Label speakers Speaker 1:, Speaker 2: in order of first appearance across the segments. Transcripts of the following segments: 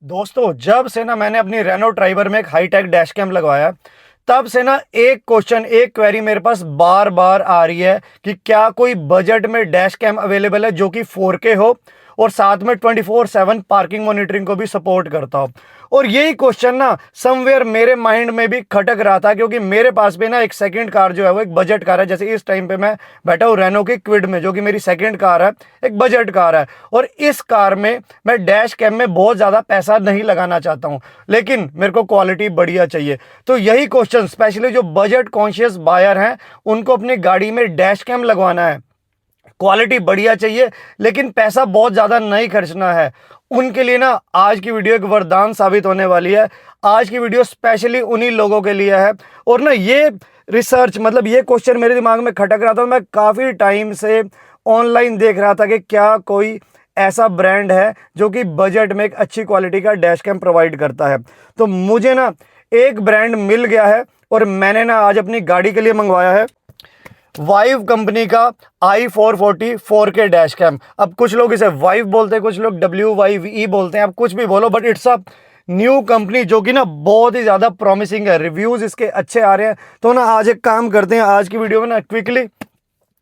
Speaker 1: दोस्तों, जब से ना मैंने अपनी रेनो ट्राइबर में एक हाईटेक डैश कैम लगवाया, तब से ना एक क्वेश्चन, एक क्वेरी मेरे पास बार बार आ रही है कि क्या कोई बजट में डैश कैम अवेलेबल है जो कि 4K हो और साथ में 24/7 पार्किंग मॉनिटरिंग को भी सपोर्ट करता हो। और यही क्वेश्चन ना समवेयर मेरे माइंड में भी खटक रहा था, क्योंकि मेरे पास भी ना एक सेकंड कार जो है वो एक बजट कार है। जैसे इस टाइम पे मैं बैठा हूँ रेनो की क्विड में, जो कि मेरी सेकंड कार है, एक बजट कार है। और इस कार में मैं डैश कैम में बहुत ज़्यादा पैसा नहीं लगाना चाहता हूँ, लेकिन मेरे को क्वालिटी बढ़िया चाहिए। तो यही क्वेश्चन स्पेशली जो बजट कॉन्शियस बायर हैं, उनको अपनी गाड़ी में डैश कैम लगवाना है, क्वालिटी बढ़िया चाहिए, लेकिन पैसा बहुत ज़्यादा नहीं खर्चना है, उनके लिए ना आज की वीडियो एक वरदान साबित होने वाली है। आज की वीडियो स्पेशली उन्हीं लोगों के लिए है। और ना ये रिसर्च, मतलब ये क्वेश्चन मेरे दिमाग में खटक रहा था। मैं काफ़ी टाइम से ऑनलाइन देख रहा था कि क्या कोई ऐसा ब्रांड है जो कि बजट में एक अच्छी क्वालिटी का डैश कैम प्रोवाइड करता है। तो मुझे ना एक ब्रांड मिल गया है और मैंने ना आज अपनी गाड़ी के लिए मंगवाया है वाइव कंपनी का i440 4K डैश कैम। अब कुछ लोग इसे वाइव बोलते हैं, कुछ लोग WYVE बोलते हैं, अब कुछ भी बोलो, but it's a new company जो कि ना बहुत ही ज़्यादा प्रॉमिसिंग है। रिव्यूज़ इसके अच्छे आ रहे हैं। तो ना आज एक काम करते हैं, आज की वीडियो में ना क्विकली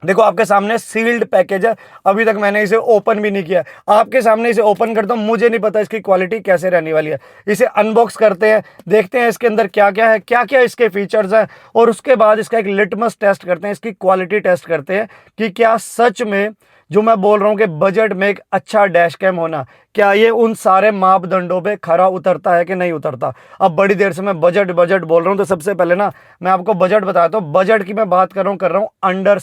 Speaker 1: देखो, आपके सामने सील्ड पैकेज है, अभी तक मैंने इसे ओपन भी नहीं किया। आपके सामने इसे ओपन करता हूँ, मुझे नहीं पता इसकी क्वालिटी कैसे रहने वाली है। इसे अनबॉक्स करते हैं, देखते हैं इसके अंदर क्या क्या है, क्या क्या इसके फीचर्स हैं, और उसके बाद इसका एक लिटमस टेस्ट करते हैं, इसकी क्वालिटी टेस्ट करते हैं कि क्या सच में जो मैं बोल रहा हूँ कि बजट में एक अच्छा डैश कैम होना, क्या ये उन सारे मापदंडों पे खरा उतरता है कि नहीं उतरता। अब बड़ी देर से मैं बजट बजट बोल रहा हूँ, तो सबसे पहले ना मैं आपको बजट बताता हूँ। बजट की मैं बात कर रहा हूँ अंडर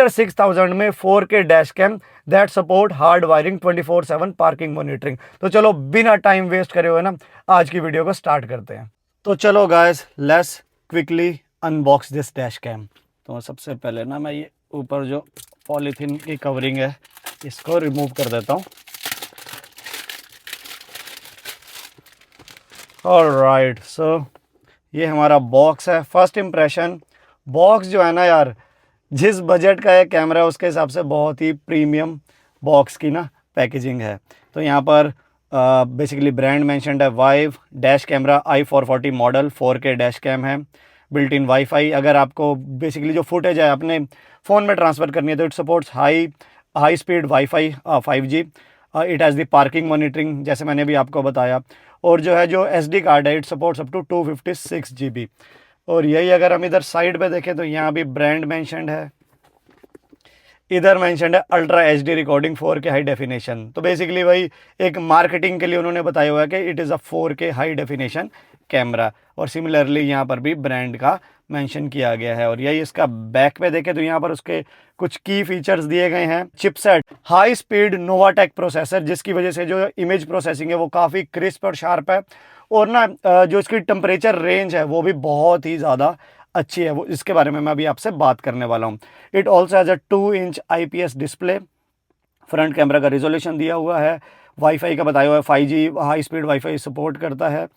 Speaker 1: 6,000 में 4K dash cam that support hard wiring 24/7 parking monitoring. तो चलो बिना टाइम वेस्ट करे हुए ना आज की वीडियो को स्टार्ट करते हैं। तो चलो guys, let's quickly unbox this dash cam. तो सबसे पहले ना मैं ये ऊपर जो पॉलीथीन की कवरिंग है इसको रिमूव कर देता हूँ। ऑलराइट, सो ये हमारा बॉक्स है। फर्स्ट इम्प्रेशन, बॉक्स जो है ना यार, जिस बजट का है कैमरा उसके हिसाब से बहुत ही प्रीमियम बॉक्स की ना पैकेजिंग है। तो यहाँ पर बेसिकली ब्रांड मेंशन्ड है Vyve dash camera i440 model 4K dash cam है। बिल्ट इन वाईफाई, अगर आपको बेसिकली जो फुटेज है अपने फ़ोन में ट्रांसफ़र करनी है तो it supports high speed wifi 5G। It has the parking monitoring, जैसे मैंने भी आपको बताया। और जो है जो SD कार्ड है, it supports up to 256 GB। और यही अगर हम इधर साइड पे देखें तो यहाँ भी ब्रांड मेंशन्ड है, इधर मेंशन्ड है ultra HD recording 4K high definition. तो बेसिकली वही एक मार्केटिंग के लिए उन्होंने बताया हुआ है कि it is a 4K high definition camera. और सिमिलरली यहाँ पर भी ब्रांड का मेंशन किया गया है। और यही इसका बैक पे देखें तो यहाँ पर उसके कुछ की फीचर्स दिए गए हैं। Chipset high speed Novatec processor, जिसकी वजह से जो इमेज प्रोसेसिंग है वो काफ़ी क्रिस्प और शार्प है। और ना जो इसकी टेम्परेचर रेंज है वो भी बहुत ही ज़्यादा अच्छी है, वो इसके बारे में मैं अभी आपसे बात करने वाला हूँ। It also has a 2-inch IPS display. Front camera का रिजोल्यूशन दिया हुआ है। वाईफाई का बताया हुआ है, 5G high speed wifi support करता है।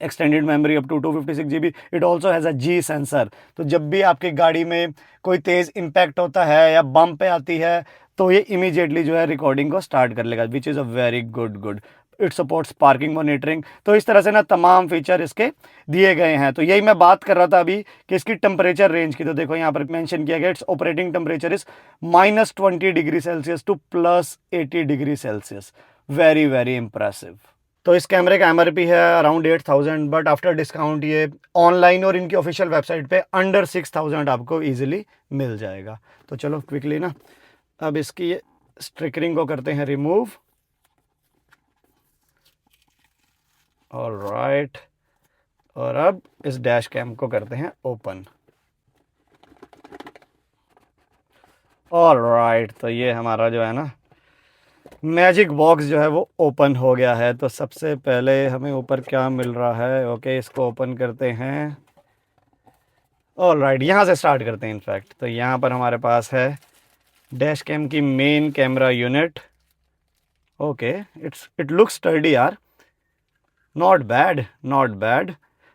Speaker 1: Extended memory up to 256 GB। It also has a G sensor. तो जब भी आपकी गाड़ी में कोई तेज़ इम्पैक्ट होता है या बम्प पे आती है तो ये इमीडिएटली जो है रिकॉर्डिंग को स्टार्ट कर लेगा, which is a very good. It supports parking monitoring. तो इस तरह से ना तमाम फीचर इसके दिए गए हैं। तो यही मैं बात कर रहा था अभी कि इसकी टेम्परेचर रेंज की। तो देखो यहाँ पर मेंशन किया गया, it's operating temperature is -20 degree Celsius to +80 degree Celsius. Very impressive. तो इस कैमरे का MRP है अराउंड 8,000, बट आफ्टर डिस्काउंट ये ऑनलाइन और इनकी ऑफिशियल वेबसाइट पे अंडर 6,000 आपको इजीली मिल जाएगा। तो चलो क्विकली ना अब इसकी स्टिकरिंग को करते हैं रिमूव। ऑलराइट, और अब इस डैश कैम को करते हैं ओपन। ऑलराइट, तो ये हमारा जो है ना मैजिक बॉक्स जो है वो ओपन हो गया है। तो सबसे पहले हमें ऊपर क्या मिल रहा है, ओके इसको ओपन करते हैं। ऑलराइट, यहाँ से स्टार्ट करते हैं इनफैक्ट। तो यहाँ पर हमारे पास है डैश कैम की main camera unit. Okay, it looks sturdy यार, नॉट बैड।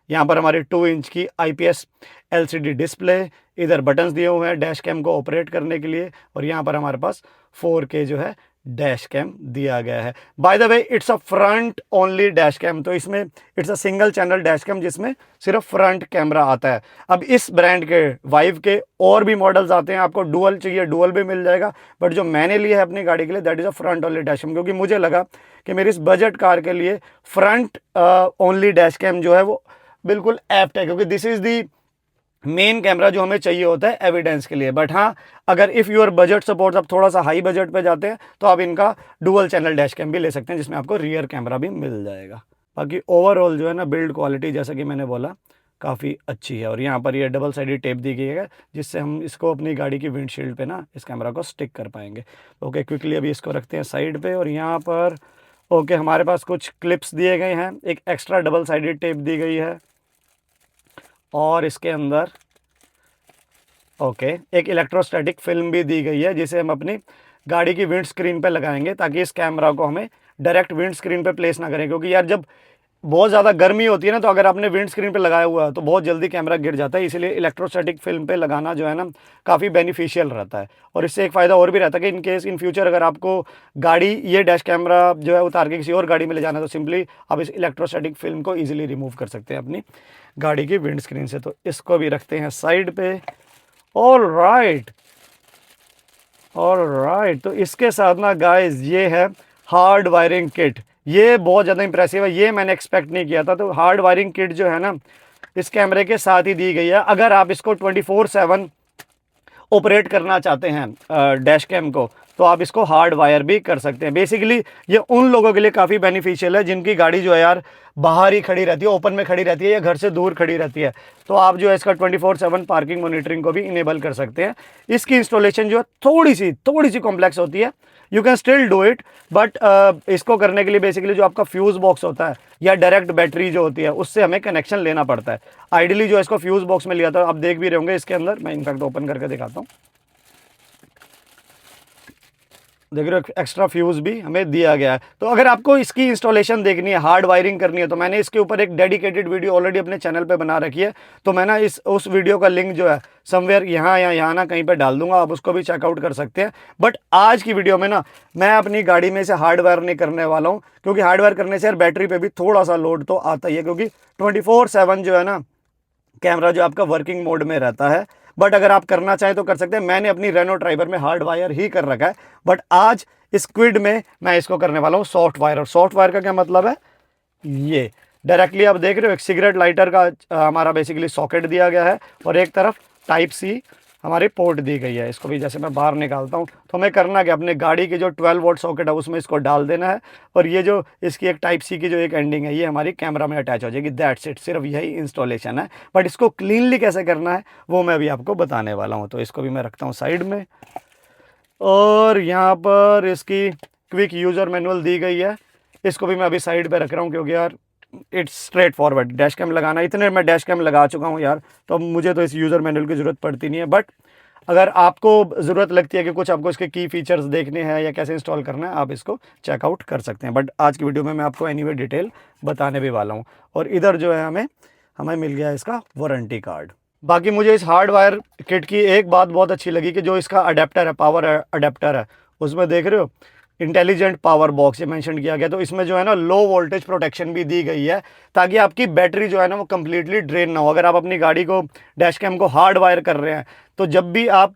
Speaker 1: यहाँ पर हमारी 2 इंच की IPS LCD डिस्प्ले, इधर बटन्स दिए हुए हैं डैश कैम को ऑपरेट करने के लिए। और यहाँ पर हमारे पास 4K जो है डैश कैम दिया गया है। By the way it's a front only dash cam, तो इसमें it's a single channel dash cam जिसमें सिर्फ फ्रंट कैमरा आता है। अब इस ब्रांड के वाइव के और भी मॉडल्स आते हैं, आपको डुअल चाहिए डुअल भी मिल जाएगा, बट जो मैंने लिया है अपनी गाड़ी के लिए that is a front only dash cam, क्योंकि मुझे लगा कि मेरी इस बजट कार के लिए फ्रंट ओनली डैश कैम जो है वो बिल्कुल एप्ट है, क्योंकि this is the main camera जो हमें चाहिए होता है एविडेंस के लिए। बट हाँ, अगर इफ़ यूर बजट सपोर्ट, आप थोड़ा सा हाई बजट पे जाते हैं तो आप इनका डुअल चैनल डैश कैम भी ले सकते हैं, जिसमें आपको रियर कैमरा भी मिल जाएगा। बाकी ओवरऑल जो है ना बिल्ड क्वालिटी जैसा कि मैंने बोला काफ़ी अच्छी है। और यहाँ पर ये डबल साइडेड टेप दी गई है जिससे हम इसको अपनी गाड़ी की विंडशील्ड पे ना इस कैमरा को स्टिक कर पाएंगे। ओके, क्विकली अभी इसको रखते हैं साइड पे। और यहाँ पर ओके हमारे पास कुछ क्लिप्स दिए गए हैं, एक एक्स्ट्रा डबल साइडेड टेप दी गई है, और इसके अंदर ओके एक इलेक्ट्रोस्टैटिक फिल्म भी दी गई है जिसे हम अपनी गाड़ी की विंड स्क्रीन पे लगाएंगे, ताकि इस कैमरा को हमें डायरेक्ट विंड स्क्रीन पे प्लेस ना करें, क्योंकि यार जब बहुत ज़्यादा गर्मी होती है ना, तो अगर आपने विंड स्क्रीन पे लगाया हुआ है तो बहुत जल्दी कैमरा गिर जाता है। इसलिए इलेक्ट्रोस्टैटिक फिल्म पे लगाना जो है ना काफ़ी बेनिफिशियल रहता है। और इससे एक फ़ायदा और भी रहता है कि इन केस इन फ्यूचर अगर आपको गाड़ी ये डैश कैमरा जो है उतार के किसी और गाड़ी में ले जाना है, तो सिंपली आप इस इलेक्ट्रोस्टैटिक फिल्म को ईजिली रिमूव कर सकते हैं अपनी गाड़ी की विंड स्क्रीन से। तो इसको भी रखते हैं साइड पे। ऑल राइट, तो इसके साथ ना गाइज ये है हार्ड वायरिंग किट। ये बहुत ज़्यादा इंप्रेसिव है, ये मैंने एक्सपेक्ट नहीं किया था। तो हार्ड वायरिंग किट जो है ना इस कैमरे के साथ ही दी गई है। अगर आप इसको 24/7 ऑपरेट करना चाहते हैं डैश कैम को, तो आप इसको हार्ड वायर भी कर सकते हैं। बेसिकली ये उन लोगों के लिए काफ़ी बेनिफिशियल है जिनकी गाड़ी जो है यार बाहर ही खड़ी रहती है, ओपन में खड़ी रहती है या घर से दूर खड़ी रहती है, तो आप जो है इसका 24/7 पार्किंग मॉनिटरिंग को भी इनेबल कर सकते हैं। इसकी इंस्टॉलेशन जो है थोड़ी सी कॉम्प्लेक्स होती है, you can still do it, but इसको करने के लिए बेसिकली जो आपका फ्यूज़ बॉक्स होता है या डायरेक्ट बैटरी जो होती है उससे हमें कनेक्शन लेना पड़ता है। आइडियली जो इसको फ्यूज़ बॉक्स में लिया था, आप देख भी रहे होंगे इसके अंदर, मैं इनफैक्ट ओपन करके दिखाता हूँ। देख रहे हो एक्स्ट्रा फ्यूज़ भी हमें दिया गया है। तो अगर आपको इसकी इंस्टॉलेशन देखनी है, हार्ड वायरिंग करनी है, तो मैंने इसके ऊपर एक डेडिकेटेड वीडियो ऑलरेडी अपने चैनल पे बना रखी है। तो मैं ना उस वीडियो का लिंक जो है समवेयर यहाँ या यहाँ ना कहीं पे डाल दूंगा, आप उसको भी चेकआउट कर सकते हैं। बट आज की वीडियो में ना मैं अपनी गाड़ी में से हार्डवेयर नहीं करने वाला हूँ, क्योंकि हार्डवेयर करने से यार बैटरी पर भी थोड़ा सा लोड तो आता ही है, क्योंकि 24/7 जो है ना कैमरा जो आपका वर्किंग मोड में रहता है। बट अगर आप करना चाहें तो कर सकते हैं। मैंने अपनी रेनो ड्राइवर में हार्ड वायर ही कर रखा है, बट आज स्क्विड में मैं इसको करने वाला हूँ सॉफ्ट वायर। और सॉफ्ट वायर का क्या मतलब है, ये डायरेक्टली आप देख रहे हो एक सिगरेट लाइटर का हमारा बेसिकली सॉकेट दिया गया है, और एक तरफ टाइप सी हमारी पोर्ट दी गई है। इसको भी जैसे मैं बाहर निकालता हूँ तो हमें करना क्या, अपने गाड़ी की जो 12 वोल्ट सॉकेट है उसमें इसको डाल देना है, और ये जो इसकी एक टाइप सी की जो एक एंडिंग है ये हमारी कैमरा में अटैच हो जाएगी। दैट्स इट, सिर्फ यही इंस्टॉलेशन है। बट इसको क्लीनली कैसे करना है वो मैं अभी आपको बताने वाला हूँ। तो इसको भी मैं रखता हूँ साइड में, और यहाँ पर इसकी क्विक यूज़र मैनुअल दी गई है, इसको भी मैं अभी साइड पे रख रहा हूँ, क्योंकि यार it's straightforward. Dash cam लगाना, इतने मैं डैश कैम लगा चुका हूँ यार, तो अब मुझे तो इस यूज़र मैनुअल की ज़रूरत पड़ती नहीं है। बट अगर आपको ज़रूरत लगती है कि कुछ आपको इसके की फीचर्स देखने हैं या कैसे इंस्टॉल करना है, आप इसको चेकआउट कर सकते हैं। बट आज की वीडियो में मैं आपको एनीवे डिटेल बताने भी वाला हूँ। और इधर जो है हमें मिल गया इसका वारंटी कार्ड। बाकी मुझे इस हार्ड वायर किट की एक बात बहुत अच्छी लगी कि जो इसका अडेप्टर है, पावर अडेप्टर है, उसमें देख रहे हो इंटेलिजेंट पावर बॉक्स ये मेंशन किया गया। तो इसमें जो है ना लो वोल्टेज प्रोटेक्शन भी दी गई है, ताकि आपकी बैटरी जो है ना वो कम्प्लीटली ड्रेन ना हो। अगर आप अपनी गाड़ी को डैश कैम को हार्ड वायर कर रहे हैं, तो जब भी आप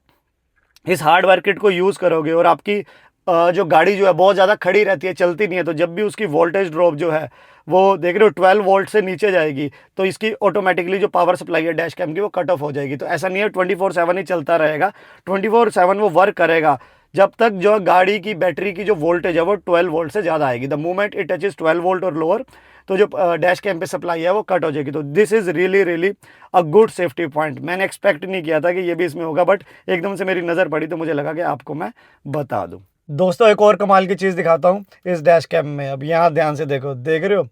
Speaker 1: इस हार्ड वायर किट को यूज़ करोगे और आपकी जो गाड़ी जो है बहुत ज़्यादा खड़ी रहती है, चलती नहीं है, तो जब भी उसकी वोल्टेज ड्रॉप जो है वो देख रहे हो 12 वोल्ट से नीचे जाएगी, तो इसकी ऑटोमेटिकली जो पावर सप्लाई है डैश कैम की वो कट ऑफ हो जाएगी। तो ऐसा नहीं है 24/7 ही चलता रहेगा, 24/7 वो वर्क करेगा जब तक जो गाड़ी की बैटरी की जो वोल्टेज है वो 12 वोल्ट से ज़्यादा आएगी। The moment it touches 12 volt और लोअर, तो जो डैश कैम पे सप्लाई है वो कट हो जाएगी। तो this is really a good safety point. मैंने एक्सपेक्ट नहीं किया था कि ये भी इसमें होगा, बट एकदम से मेरी नज़र पड़ी तो मुझे लगा कि आपको मैं बता दूँ। दोस्तों एक और कमाल की चीज़ दिखाता हूँ इस डैश कैम में। अब यहाँ ध्यान से देखो, देख रहे हो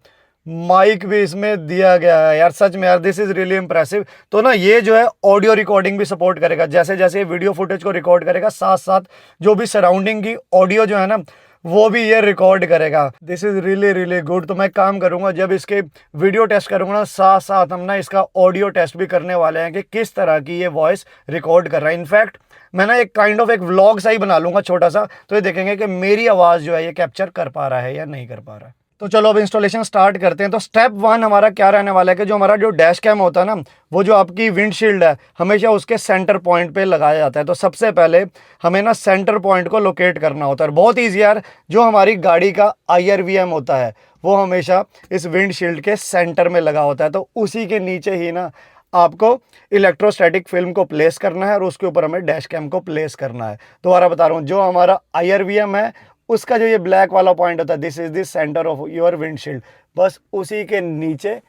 Speaker 1: माइक भी इसमें दिया गया है यार, सच में यार दिस इज़ रियली इंप्रेसिव। तो ना ये जो है ऑडियो रिकॉर्डिंग भी सपोर्ट करेगा, जैसे जैसे वीडियो फुटेज को रिकॉर्ड करेगा, साथ साथ जो भी सराउंडिंग की ऑडियो जो है ना वो भी ये रिकॉर्ड करेगा। This is really really good. तो मैं काम करूँगा, जब इसके वीडियो टेस्ट करूँगा ना, साथ साथ हम ना इसका ऑडियो टेस्ट भी करने वाले हैं कि किस तरह की ये वॉइस रिकॉर्ड कर रहा है। इनफैक्ट मैं ना एक काइंड ऑफ एक व्लॉग सा ही बना लूँगा छोटा सा, तो ये देखेंगे कि मेरी आवाज़ जो है ये कैप्चर कर पा रहा है या नहीं कर पा रहा है। तो चलो अब इंस्टॉलेशन स्टार्ट करते हैं। तो स्टेप 1 हमारा क्या रहने वाला है कि जो हमारा जो डैश कैम होता है ना, वो जो आपकी विंडशील्ड है हमेशा उसके सेंटर पॉइंट पे लगाया जाता है। तो सबसे पहले हमें ना सेंटर पॉइंट को लोकेट करना होता है। बहुत ईजी यार, जो हमारी गाड़ी का IRVM होता है वो हमेशा इस विंडशील्ड के सेंटर में लगा होता है। तो उसी के नीचे ही ना आपको इलेक्ट्रोस्टैटिक फिल्म को प्लेस करना है और उसके ऊपर हमें डैश कैम को प्लेस करना है। दोबारा बता रहा हूँ, जो हमारा IRVM है उसका जो ये ब्लैक वाला पॉइंट होता है, this is the centre of your windshield, बस उसी के नीचे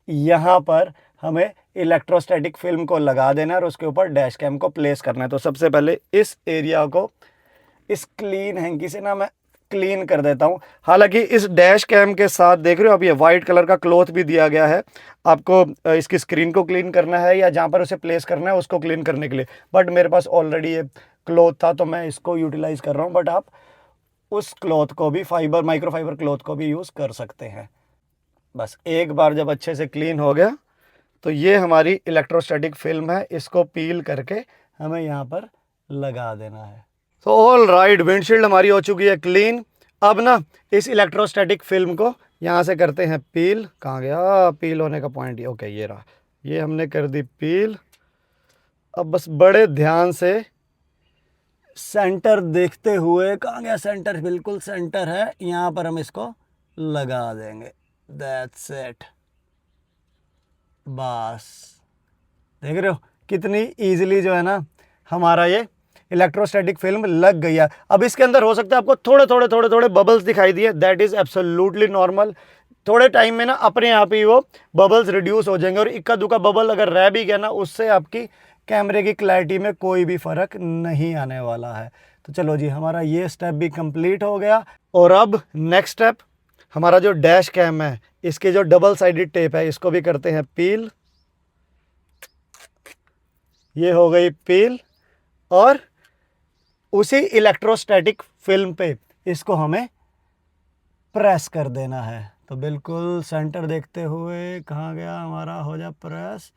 Speaker 1: यहाँ पर हमें इलेक्ट्रोस्टैटिक फिल्म को लगा देना है और उसके ऊपर डैश कैम को प्लेस करना है। तो सबसे पहले इस एरिया को इस क्लीन हैंकी से ना मैं क्लीन कर देता हूँ। हालांकि इस डैश कैम के साथ देख रहे हो आप, ये वाइट कलर का क्लॉथ भी दिया गया है आपको इसकी स्क्रीन को क्लीन करना है या जहाँ पर उसे प्लेस करना है उसको क्लीन करने के लिए। बट मेरे पास ऑलरेडी ये क्लॉथ था तो मैं इसको यूटिलाइज कर रहा हूँ। बट आप उस क्लॉथ को भी माइक्रोफाइबर क्लॉथ को भी यूज़ कर सकते हैं। बस एक बार जब अच्छे से क्लीन हो गया तो ये हमारी इलेक्ट्रोस्टैटिक फिल्म है, इसको पील करके हमें यहाँ पर लगा देना है। तो ऑल राइट, विंडशील्ड हमारी हो चुकी है क्लीन। अब ना इस इलेक्ट्रोस्टैटिक फिल्म को यहाँ से करते हैं पील। कहाँ गया पील होने का पॉइंट? ओके ये रहा, ये हमने कर दी पील। अब बस बड़े ध्यान से सेंटर देखते हुए, कहाँ गया सेंटर? बिल्कुल सेंटर है, यहाँ पर हम इसको लगा देंगे। That's it. बस देख रहे हो कितनी इजीली जो है ना हमारा ये इलेक्ट्रोस्टैटिक फिल्म लग गई है। अब इसके अंदर हो सकता है आपको थोड़े थोड़े बबल्स दिखाई दिए, दैट इज एब्सोल्युटली नॉर्मल। थोड़े टाइम में ना अपने आप ही वो बबल्स रिड्यूस हो जाएंगे और इक्का दुक्का बबल अगर रह भी गया ना, उससे आपकी कैमरे की क्लैरिटी में कोई भी फ़र्क नहीं आने वाला है। तो चलो जी, हमारा ये स्टेप भी कंप्लीट हो गया। और अब नेक्स्ट स्टेप, हमारा जो डैश कैम है इसके जो डबल साइडेड टेप है इसको भी करते हैं पील। ये हो गई पील और उसी इलेक्ट्रोस्टैटिक फिल्म पे इसको हमें प्रेस कर देना है। तो बिल्कुल सेंटर देखते हुए, कहाँ गया हमारा, हो जा प्रेस।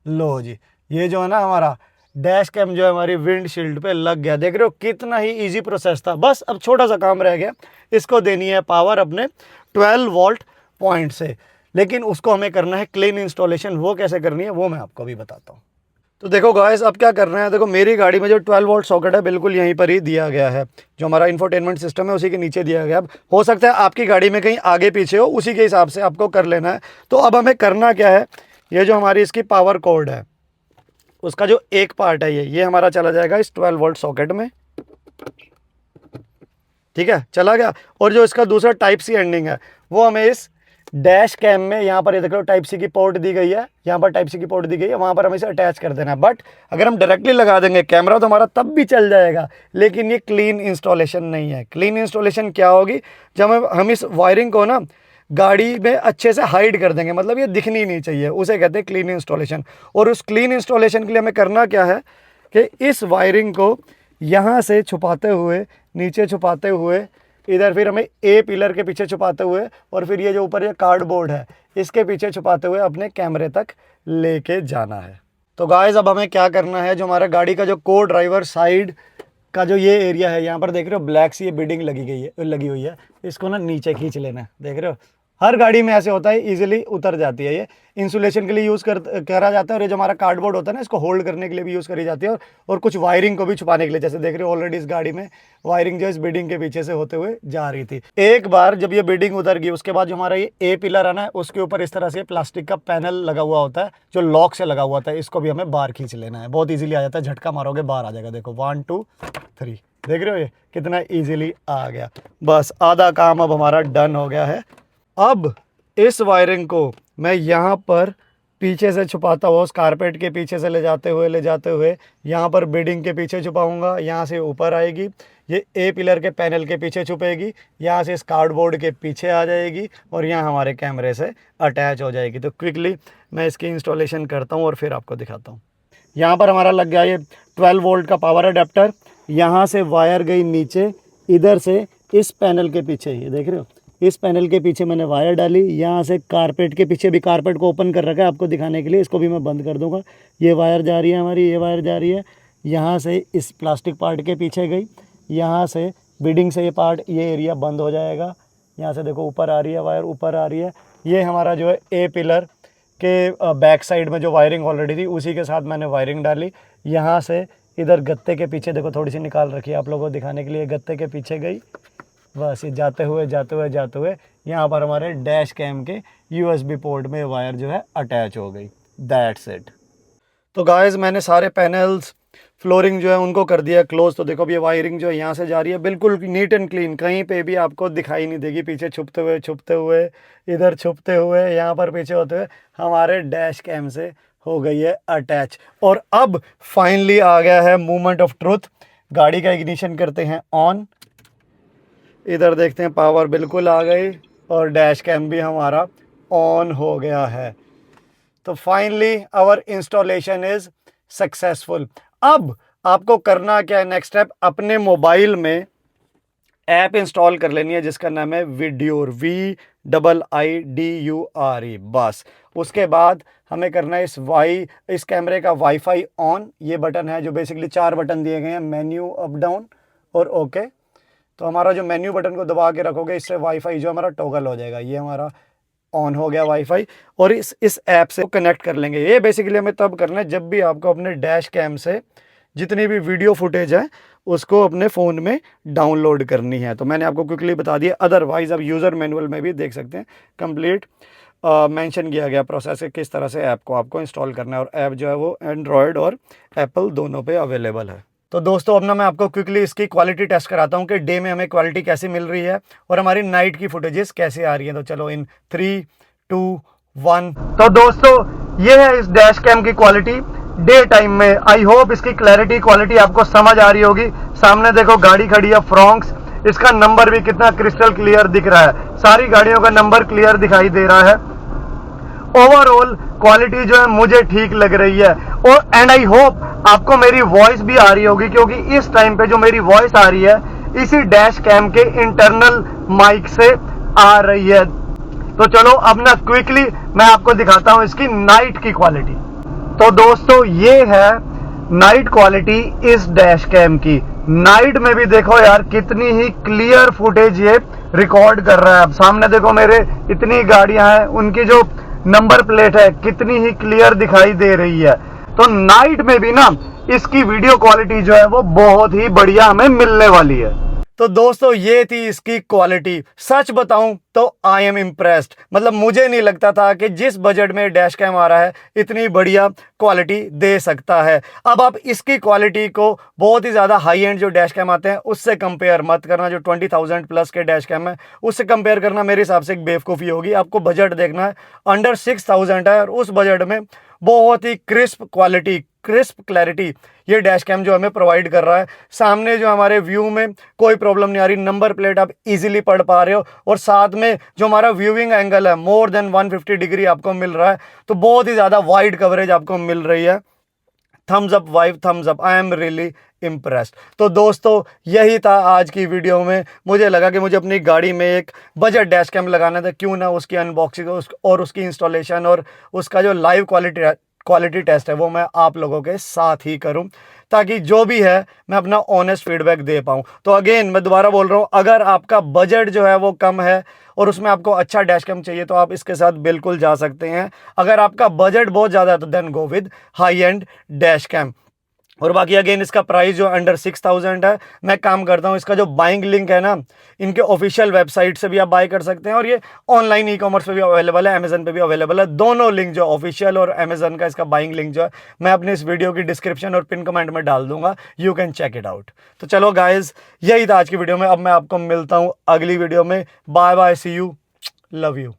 Speaker 1: लो जी, ये जो है ना हमारा डैश कैम जो है हमारी विंडशील्ड पे लग गया। देख रहे हो कितना ही इजी प्रोसेस था। बस अब छोटा सा काम रह गया, इसको देनी है पावर अपने 12 वोल्ट पॉइंट से, लेकिन उसको हमें करना है क्लीन इंस्टॉलेशन। वो कैसे करनी है वो मैं आपको भी बताता हूँ। तो देखो गाइस, अब क्या करना है, देखो मेरी गाड़ी में जो 12 वोल्ट सॉकेट है बिल्कुल यहीं पर ही दिया गया है, जो हमारा इंफोटेनमेंट सिस्टम है उसी के नीचे दिया गया है। अब हो सकता है आपकी गाड़ी में कहीं आगे पीछे हो, उसी के हिसाब से आपको कर लेना है। तो अब हमें करना क्या है, ये जो हमारी इसकी पावर कोड है उसका जो एक पार्ट है ये हमारा चला जाएगा इस 12 वोल्ट सॉकेट में। ठीक है, चला गया। और जो इसका दूसरा टाइप सी एंडिंग है वो हमें इस डैश कैम में, यहाँ पर ये देख लो टाइप सी की पोर्ट दी गई है, यहाँ पर टाइप सी की पोर्ट दी गई है, वहाँ पर हमें इसे अटैच कर देना है। बट अगर हम डायरेक्टली लगा देंगे कैमरा तो हमारा तब भी चल जाएगा, लेकिन ये क्लीन इंस्टॉलेशन नहीं है। क्लीन इंस्टॉलेशन क्या होगी, जब हम इस वायरिंग को ना गाड़ी में अच्छे से हाइड कर देंगे, मतलब ये दिखनी नहीं चाहिए, उसे कहते हैं क्लीन इंस्टॉलेशन। और उस क्लीन इंस्टॉलेशन के लिए हमें करना क्या है कि इस वायरिंग को यहाँ से छुपाते हुए, नीचे छुपाते हुए, इधर फिर हमें ए पिलर के पीछे छुपाते हुए, और फिर ये जो ऊपर ये कार्डबोर्ड है इसके पीछे छुपाते हुए अपने कैमरे तक लेके जाना है। तो गाइस अब हमें क्या करना है, जो हमारा गाड़ी का जो को ड्राइवर साइड का जो ये एरिया है, यहाँ पर देख रहे हो ब्लैक सी ये बिडिंग लगी हुई है, इसको ना नीचे खींच लेना है। देख रहे हो हर गाड़ी में ऐसे होता है, इजीली उतर जाती है। ये इंसुलेशन के लिए यूज़ करा जाता है, और ये जो हमारा कार्डबोर्ड होता है ना इसको होल्ड करने के लिए भी यूज़ करी जाती है, और कुछ वायरिंग को भी छुपाने के लिए। जैसे देख रहे हो ऑलरेडी इस गाड़ी में वायरिंग जो इस बिल्डिंग के पीछे से होते हुए जा रही थी। एक बार जब ये बिल्डिंग उतर गई उसके बाद जो हमारा ये ए पिलर है ना, उसके ऊपर इस तरह से प्लास्टिक का पैनल लगा हुआ होता है जो लॉक से लगा हुआ था, इसको भी हमें बाहर खींच लेना है। बहुत ईजिली आ जाता है, झटका मारोगे बाहर आ जाएगा। देखो 1 2 3, देख रहे हो ये कितना ईजिली आ गया। बस आधा काम अब हमारा डन हो गया है। अब इस वायरिंग को मैं यहाँ पर पीछे से छुपाता हुआ, उस कारपेट के पीछे से ले जाते हुए यहाँ पर बिल्डिंग के पीछे छुपाऊंगा, यहाँ से ऊपर आएगी, ये ए पिलर के पैनल के पीछे छुपेगी, यहाँ से इस कार्डबोर्ड के पीछे आ जाएगी और यहाँ हमारे कैमरे से अटैच हो जाएगी। तो क्विकली मैं इसकी इंस्टॉलेशन करता हूँ और फिर आपको दिखाता हूँ। यहाँ पर हमारा लग गया ये 12 वोल्ट का पावर अडेप्टर। यहाँ से वायर गई नीचे, इधर से इस पैनल के पीछे, ये देख रहे हो, इस पैनल के पीछे मैंने वायर डाली, यहाँ से कारपेट के पीछे भी, कारपेट को ओपन कर रखा है आपको दिखाने के लिए, इसको भी मैं बंद कर दूंगा। ये वायर जा रही है हमारी, ये वायर जा रही है यहाँ से इस प्लास्टिक पार्ट के पीछे गई, यहाँ से बीडिंग से ये पार्ट, ये एरिया बंद हो जाएगा। यहाँ से देखो ऊपर आ रही है वायर, ऊपर आ रही है। ये हमारा जो है ए पिलर के बैक साइड में जो वायरिंग ऑलरेडी थी उसी के साथ मैंने वायरिंग डाली। यहाँ से इधर गत्ते के पीछे देखो, थोड़ी सी निकाल रखी है आप लोगों को दिखाने के लिए, गत्ते के पीछे गई, बस ये जाते हुए यहाँ पर हमारे डैश कैम के USB पोर्ट में वायर जो है अटैच हो गई। That's it. तो गाइस मैंने सारे पैनल्स, फ्लोरिंग जो है उनको कर दिया क्लोज। तो देखो अब ये वायरिंग जो है यहाँ से जा रही है बिल्कुल नीट एंड क्लीन, कहीं पे भी आपको दिखाई नहीं देगी। पीछे छुपते हुए इधर छुपते हुए, यहाँ पर पीछे होते हुए हमारे डैश कैम से हो गई है अटैच। और अब फाइनली आ गया है मोमेंट ऑफ ट्रुथ। गाड़ी का इग्निशन करते हैं ऑन, इधर देखते हैं पावर बिल्कुल आ गई और डैश कैम भी हमारा ऑन हो गया है। तो finally our installation is successful. अब आपको करना क्या है, नेक्स्ट स्टेप, अपने मोबाइल में ऐप इंस्टॉल कर लेनी है जिसका नाम है विड्यूर, VIIDURE। बस उसके बाद हमें करना है इस कैमरे का वाईफाई ऑन। ये बटन है जो बेसिकली 4 बटन दिए गए हैं, मेन्यू, अप डाउन और ओके। तो हमारा जो मेन्यू बटन को दबा के रखोगे, इससे वाईफाई जो हमारा टॉगल हो जाएगा। ये हमारा ऑन हो गया वाईफाई, और इस ऐप से कनेक्ट कर लेंगे। ये बेसिकली हमें तब करना है जब भी आपको अपने डैश कैम से जितनी भी वीडियो फुटेज है उसको अपने फ़ोन में डाउनलोड करनी है। तो मैंने आपको क्विकली बता दिया, अदरवाइज़ आप यूज़र मैनुअल में भी देख सकते हैं, कंप्लीट मेंशन किया गया प्रोसेस है किस तरह से ऐप को आपको इंस्टॉल करना है। और ऐप जो है वो एंड्रॉयड और एप्पल दोनों पे अवेलेबल है। तो दोस्तों अब ना मैं आपको क्विकली इसकी क्वालिटी टेस्ट कराता हूँ कि डे में हमें क्वालिटी कैसी मिल रही है और हमारी नाइट की फुटेजेस कैसे आ रही हैं। तो चलो इन 3, 2, 1। तो दोस्तों ये है इस डैश कैम की क्वालिटी डे टाइम में। आई होप इसकी क्वालिटी आपको समझ आ रही होगी। सामने देखो गाड़ी खड़ी है फ्रॉन्क्स, इसका नंबर भी कितना क्रिस्टल क्लियर दिख रहा है, सारी गाड़ियों का नंबर क्लियर दिखाई दे रहा है। ओवरऑल क्वालिटी जो है मुझे ठीक लग रही है। और एंड आई होप आपको मेरी वॉइस भी आ रही होगी, क्योंकि इस टाइम पे जो मेरी वॉइस आ रही है इसी डैश कैम के इंटरनल माइक से आ रही है। तो चलो अब ना क्विकली मैं आपको दिखाता हूं इसकी नाइट की क्वालिटी। तो दोस्तों ये है नाइट क्वालिटी इस डैश कैम की। नाइट में भी देखो यार कितनी ही क्लियर फुटेज ये रिकॉर्ड कर रहा है। अब सामने देखो मेरे इतनी गाड़ियां हैं, उनकी जो नंबर प्लेट है कितनी ही क्लियर दिखाई दे रही है। तो नाइट में भी ना इसकी वीडियो क्वालिटी जो है वो बहुत ही बढ़िया हमें मिलने वाली है। तो दोस्तों ये थी इसकी क्वालिटी। सच बताऊं तो आई एम इम्प्रेस्ड। मतलब मुझे नहीं लगता था कि जिस बजट में डैश कैम आ रहा है इतनी बढ़िया क्वालिटी दे सकता है। अब आप इसकी क्वालिटी को बहुत ही ज़्यादा हाई एंड जो डैश कैम आते हैं उससे कंपेयर मत करना। जो 20,000 प्लस के डैश कैम है उससे कंपेयर करना मेरे हिसाब से एक बेवकूफ़ी होगी। आपको बजट देखना है, अंडर 6,000 है और उस बजट में बहुत ही क्रिस्प क्लैरिटी ये डैश कैम जो हमें प्रोवाइड कर रहा है। सामने जो हमारे व्यू में कोई प्रॉब्लम नहीं आ रही, नंबर प्लेट आप इजीली पढ़ पा रहे हो, और साथ में जो हमारा व्यूइंग एंगल है मोर देन 150 डिग्री आपको मिल रहा है। तो बहुत ही ज़्यादा वाइड कवरेज आपको मिल रही है। Thumbs up Vyve, thumbs up, I am really impressed. तो दोस्तों यही था आज की वीडियो में। मुझे लगा कि मुझे अपनी गाड़ी में एक बजट डैश कैम लगाना था, क्यों ना उसकी अनबॉक्सिंग और उसकी इंस्टॉलेशन और उसका जो लाइव क्वालिटी टेस्ट है वो मैं आप लोगों के साथ ही करूं, ताकि जो भी है मैं अपना ऑनेस्ट फीडबैक दे पाऊं। तो अगेन मैं दोबारा बोल रहा हूं, अगर आपका बजट जो है वो कम है और उसमें आपको अच्छा डैश कैम चाहिए तो आप इसके साथ बिल्कुल जा सकते हैं। अगर आपका बजट बहुत ज़्यादा है तो then go with high end dash cam. और बाकी अगेन इसका प्राइस जो अंडर 6,000 है। मैं काम करता हूँ, इसका जो बाइंग लिंक है ना इनके ऑफिशियल वेबसाइट से भी आप बाय कर सकते हैं, और ये ऑनलाइन ई कॉमर्स पे भी अवेलेबल है, अमेजन पे भी अवेलेबल है। दोनों लिंक जो ऑफिशियल और अमेजन का इसका बाइंग लिंक जो है मैं अपने इस वीडियो की डिस्क्रिप्शन और पिन कमेंट में डाल दूंगा, you can check it out. तो चलो गाइज यही था आज की वीडियो में। अब मैं आपको मिलता हूँ अगली वीडियो में। Bye bye, see you, love you.